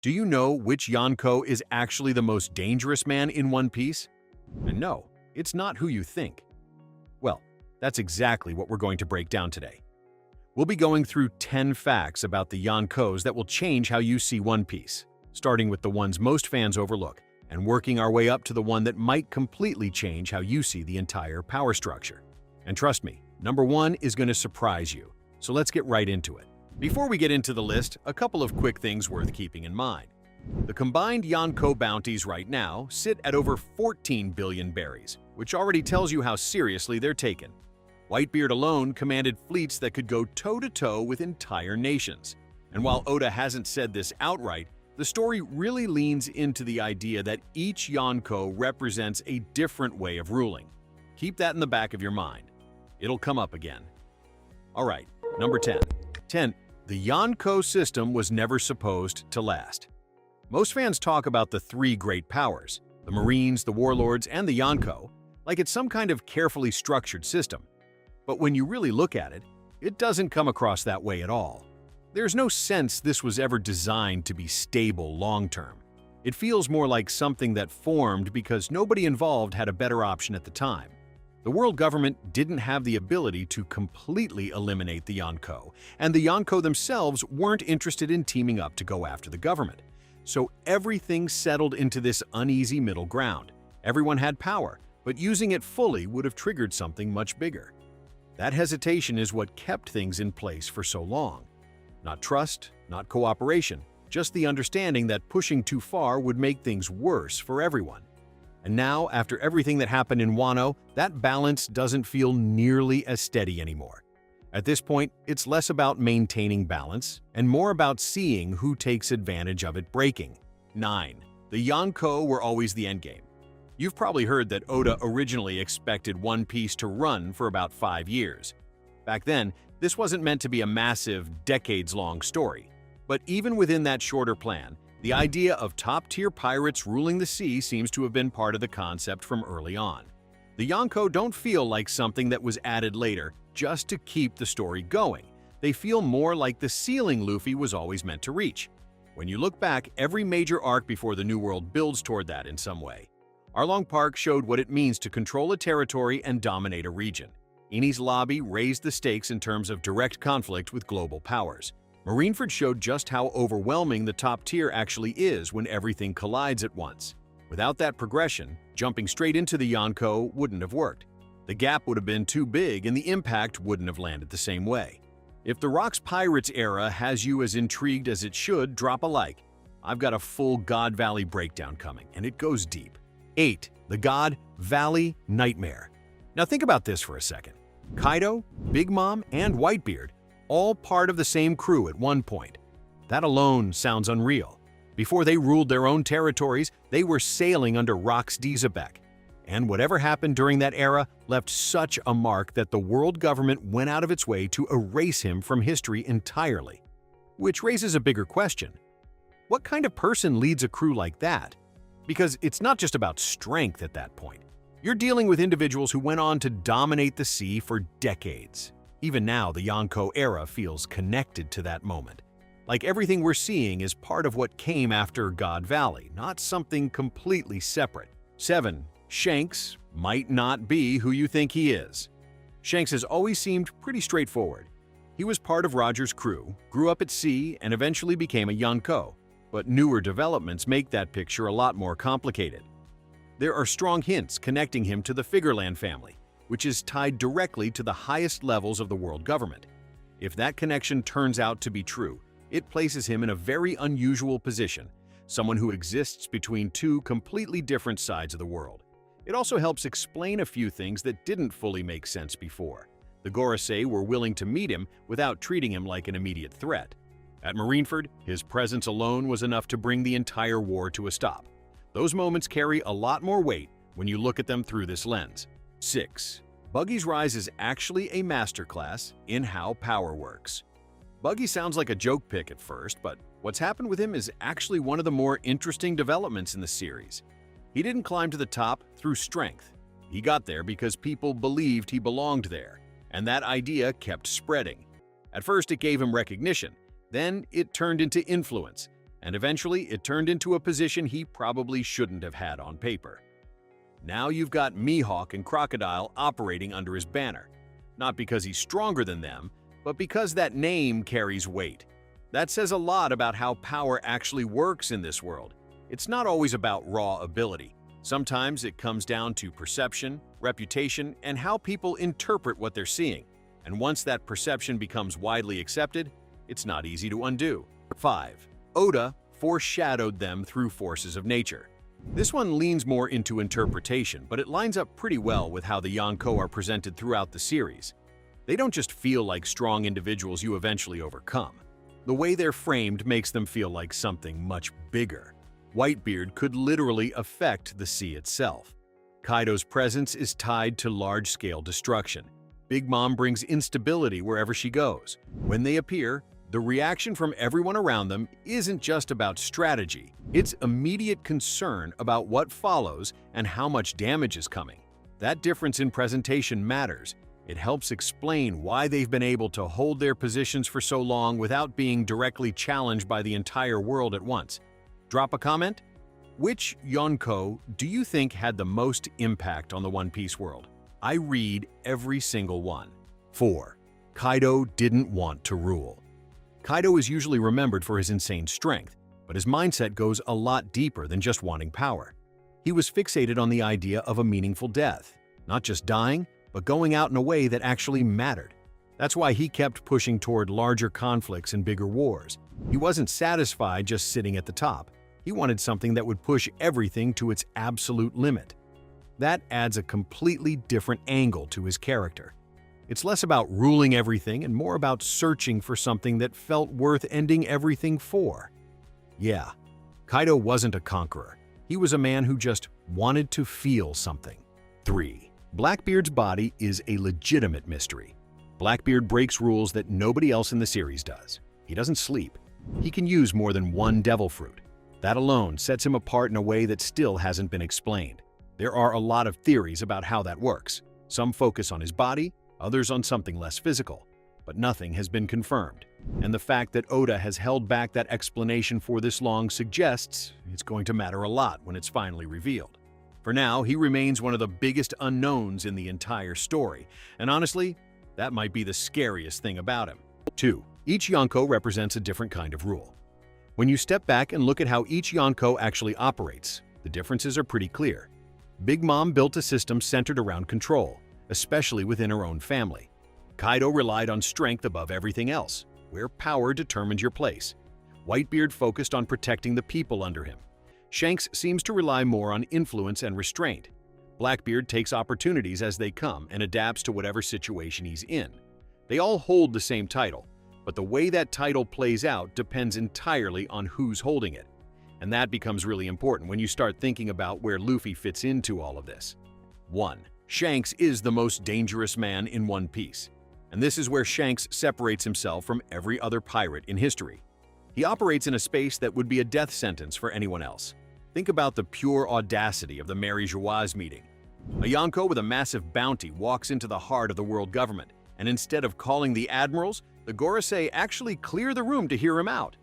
Do you know which Yonko is actually the most dangerous man in One Piece? And no, it's not who you think. Well, that's exactly what we're going to break down today. We'll be going through 10 facts about the Yonkos that will change how you see One Piece, starting with the ones most fans overlook, and working our way up to the one that might completely change how you see the entire power structure. And trust me, number 1 is going to surprise you, so let's get right into it. Before we get into the list, a couple of quick things worth keeping in mind. The combined Yonko bounties right now sit at over 14 billion berries, which already tells you how seriously they're taken. Whitebeard alone commanded fleets that could go toe-to-toe with entire nations. And while Oda hasn't said this outright, the story really leans into the idea that each Yonko represents a different way of ruling. Keep that in the back of your mind. It'll come up again. Alright, number 10. 10. The Yonko system was never supposed to last. Most fans talk about the 3 great powers, the Marines, the Warlords, and the Yonko, like it's some kind of carefully structured system. But when you really look at it, it doesn't come across that way at all. There's no sense this was ever designed to be stable long-term. It feels more like something that formed because nobody involved had a better option at the time. The world government didn't have the ability to completely eliminate the Yonko, and the Yonko themselves weren't interested in teaming up to go after the government. So everything settled into this uneasy middle ground. Everyone had power, but using it fully would have triggered something much bigger. That hesitation is what kept things in place for so long. Not trust, not cooperation, just the understanding that pushing too far would make things worse for everyone. And now, after everything that happened in Wano, that balance doesn't feel nearly as steady anymore. At this point, it's less about maintaining balance and more about seeing who takes advantage of it breaking. 9. The Yonko were always the endgame. You've probably heard that Oda originally expected One Piece to run for about 5 years. Back then, this wasn't meant to be a massive, decades-long story. But even within that shorter plan, the idea of top-tier pirates ruling the sea seems to have been part of the concept from early on. The Yonko don't feel like something that was added later just to keep the story going. They feel more like the ceiling Luffy was always meant to reach. When you look back, every major arc before the New World builds toward that in some way. Arlong Park showed what it means to control a territory and dominate a region. Enies Lobby raised the stakes in terms of direct conflict with global powers. Marineford showed just how overwhelming the top tier actually is when everything collides at once. Without that progression, jumping straight into the Yonko wouldn't have worked. The gap would have been too big and the impact wouldn't have landed the same way. If the Rocks Pirates era has you as intrigued as it should, drop a like. I've got a full God Valley breakdown coming, and it goes deep. 8. The God Valley Nightmare. Now think about this for a second. Kaido, Big Mom, and Whitebeard, all part of the same crew at one point. That alone sounds unreal. Before they ruled their own territories, they were sailing under Rox Dizabek. And whatever happened during that era left such a mark that the world government went out of its way to erase him from history entirely. Which raises a bigger question. What kind of person leads a crew like that? Because it's not just about strength at that point. You're dealing with individuals who went on to dominate the sea for decades. Even now, the Yonko era feels connected to that moment. Like everything we're seeing is part of what came after God Valley, not something completely separate. 7. Shanks might not be who you think he is. Shanks has always seemed pretty straightforward. He was part of Roger's crew, grew up at sea, and eventually became a Yonko. But newer developments make that picture a lot more complicated. There are strong hints connecting him to the Figureland family, which is tied directly to the highest levels of the world government. If that connection turns out to be true, it places him in a very unusual position, someone who exists between 2 completely different sides of the world. It also helps explain a few things that didn't fully make sense before. The Gorosei were willing to meet him without treating him like an immediate threat. At Marineford, his presence alone was enough to bring the entire war to a stop. Those moments carry a lot more weight when you look at them through this lens. 6. Buggy's rise is actually a masterclass in how power works. Buggy sounds like a joke pick at first, but what's happened with him is actually one of the more interesting developments in the series. He didn't climb to the top through strength. He got there because people believed he belonged there, and that idea kept spreading. At first, it gave him recognition. Then it turned into influence. and eventually it turned into a position he probably shouldn't have had on paper. Now you've got Mihawk and Crocodile operating under his banner, not because he's stronger than them, but because that name carries weight. That says a lot about how power actually works in this world. It's not always about raw ability. Sometimes it comes down to perception, reputation, and how people interpret what they're seeing. And once that perception becomes widely accepted, it's not easy to undo. 5. Oda foreshadowed them through forces of nature. This one leans more into interpretation, but it lines up pretty well with how the Yonko are presented throughout the series. They don't just feel like strong individuals you eventually overcome. The way they're framed makes them feel like something much bigger. Whitebeard could literally affect the sea itself. Kaido's presence is tied to large-scale destruction. Big Mom brings instability wherever she goes. When they appear, the reaction from everyone around them isn't just about strategy. It's immediate concern about what follows and how much damage is coming. That difference in presentation matters. It helps explain why they've been able to hold their positions for so long without being directly challenged by the entire world at once. Drop a comment. Which Yonko do you think had the most impact on the One Piece world? I read every single one. 4. Kaido didn't want to rule. Kaido is usually remembered for his insane strength, but his mindset goes a lot deeper than just wanting power. He was fixated on the idea of a meaningful death, not just dying, but going out in a way that actually mattered. That's why he kept pushing toward larger conflicts and bigger wars. He wasn't satisfied just sitting at the top. He wanted something that would push everything to its absolute limit. That adds a completely different angle to his character. It's less about ruling everything and more about searching for something that felt worth ending everything for. Yeah, Kaido wasn't a conqueror. He was a man who just wanted to feel something. 3. Blackbeard's body is a legitimate mystery. Blackbeard breaks rules that nobody else in the series does. He doesn't sleep. He can use more than one devil fruit. That alone sets him apart in a way that still hasn't been explained. There are a lot of theories about how that works. Some focus on his body, others on something less physical, but nothing has been confirmed. And the fact that Oda has held back that explanation for this long suggests it's going to matter a lot when it's finally revealed. For now, he remains one of the biggest unknowns in the entire story, and honestly, that might be the scariest thing about him. 2. Each Yonko represents a different kind of rule. When you step back and look at how each Yonko actually operates, the differences are pretty clear. Big Mom built a system centered around control, especially within her own family. Kaido relied on strength above everything else, where power determined your place. Whitebeard focused on protecting the people under him. Shanks seems to rely more on influence and restraint. Blackbeard takes opportunities as they come and adapts to whatever situation he's in. They all hold the same title, but the way that title plays out depends entirely on who's holding it. And that becomes really important when you start thinking about where Luffy fits into all of this. 1. Shanks is the most dangerous man in One Piece. And this is where Shanks separates himself from every other pirate in history. He operates in a space that would be a death sentence for anyone else. Think about the pure audacity of the Mary Geoise meeting. A Yonko with a massive bounty walks into the heart of the world government, and instead of calling the admirals, the Gorosei actually clear the room to hear him out.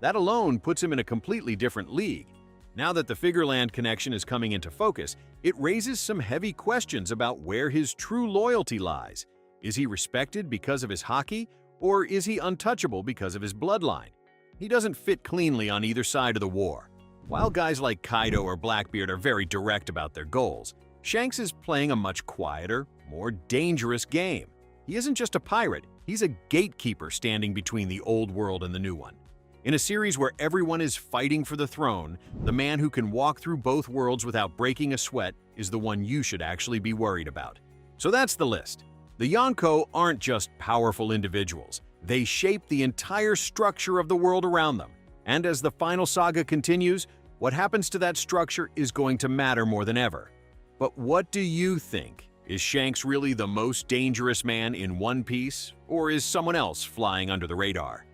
That alone puts him in a completely different league. Now that the Figureland connection is coming into focus, it raises some heavy questions about where his true loyalty lies. Is he respected because of his haki, or is he untouchable because of his bloodline? He doesn't fit cleanly on either side of the war. While guys like Kaido or Blackbeard are very direct about their goals, Shanks is playing a much quieter, more dangerous game. He isn't just a pirate, he's a gatekeeper standing between the old world and the new one. In a series where everyone is fighting for the throne, the man who can walk through both worlds without breaking a sweat is the one you should actually be worried about. So that's the list. The Yonko aren't just powerful individuals. They shape the entire structure of the world around them. And as the final saga continues, what happens to that structure is going to matter more than ever. But what do you think? Is Shanks really the most dangerous man in One Piece, or is someone else flying under the radar?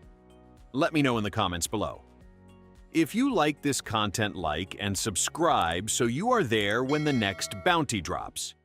Let me know in the comments below. If you like this content, like and subscribe so you are there when the next bounty drops.